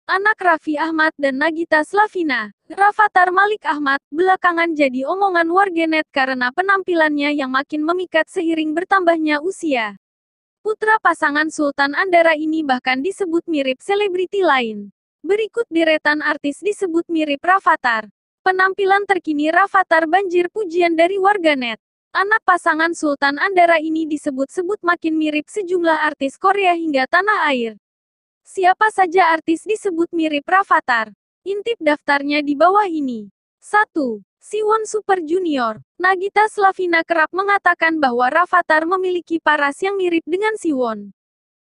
Anak Raffi Ahmad dan Nagita Slavina, Rafathar Malik Ahmad, belakangan jadi omongan warganet karena penampilannya yang makin memikat seiring bertambahnya usia. Putra pasangan Sultan Andara ini bahkan disebut mirip selebriti lain. Berikut deretan artis disebut mirip Rafathar. Penampilan terkini Rafathar banjir pujian dari warganet. Anak pasangan Sultan Andara ini disebut-sebut makin mirip sejumlah artis Korea hingga tanah air. Siapa saja artis disebut mirip Rafathar? Intip daftarnya di bawah ini. 1. Siwon Super Junior. Nagita Slavina kerap mengatakan bahwa Rafathar memiliki paras yang mirip dengan Siwon.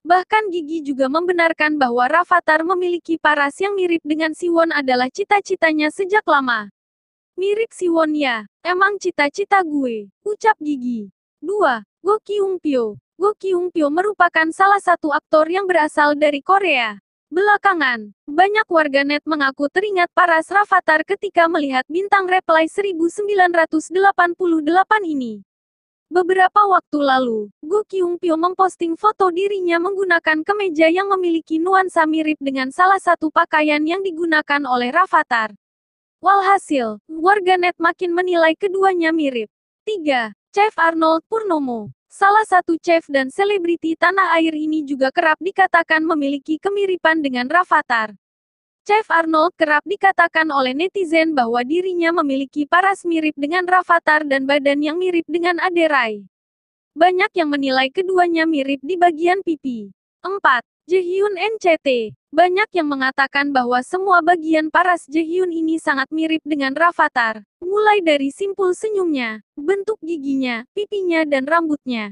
Bahkan Gigi juga membenarkan bahwa Rafathar memiliki paras yang mirip dengan Siwon adalah cita-citanya sejak lama. Mirip Siwon ya? Emang cita-cita gue, ucap Gigi. 2. Go Kyung-pyo. Go Kyung-pyo merupakan salah satu aktor yang berasal dari Korea. Belakangan, banyak warganet mengaku teringat paras Rafathar ketika melihat bintang Reply 1988 ini. Beberapa waktu lalu, Go Kyung-pyo memposting foto dirinya menggunakan kemeja yang memiliki nuansa mirip dengan salah satu pakaian yang digunakan oleh Rafathar. Walhasil, warganet makin menilai keduanya mirip. 3. Chef Arnold Purnomo. Salah satu chef dan selebriti tanah air ini juga kerap dikatakan memiliki kemiripan dengan Rafathar. Chef Arnold kerap dikatakan oleh netizen bahwa dirinya memiliki paras mirip dengan Rafathar dan badan yang mirip dengan Ade Rai. Banyak yang menilai keduanya mirip di bagian pipi. 4. Jaehyun NCT. Banyak yang mengatakan bahwa semua bagian paras Jaehyun ini sangat mirip dengan Rafathar. Mulai dari simpul senyumnya, bentuk giginya, pipinya dan rambutnya.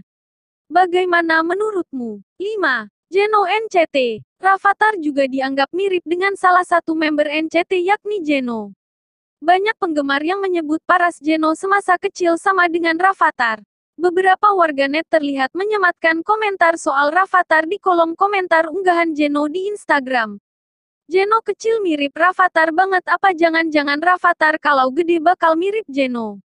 Bagaimana menurutmu? 5. Jeno NCT. Rafathar juga dianggap mirip dengan salah satu member NCT yakni Jeno. Banyak penggemar yang menyebut paras Jeno semasa kecil sama dengan Rafathar. Beberapa warganet terlihat menyematkan komentar soal Rafathar di kolom komentar unggahan Jeno di Instagram. Jeno kecil mirip Rafathar banget, apa jangan-jangan Rafathar kalau gede bakal mirip Jeno?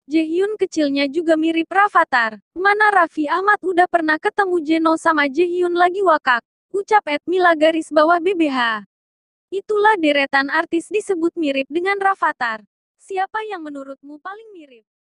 Jaehyun kecilnya juga mirip Rafathar. Mana Raffi Ahmad udah pernah ketemu Jeno sama Jaehyun lagi wakak? Ucap @mila_BBH. Itulah deretan artis disebut mirip dengan Rafathar. Siapa yang menurutmu paling mirip?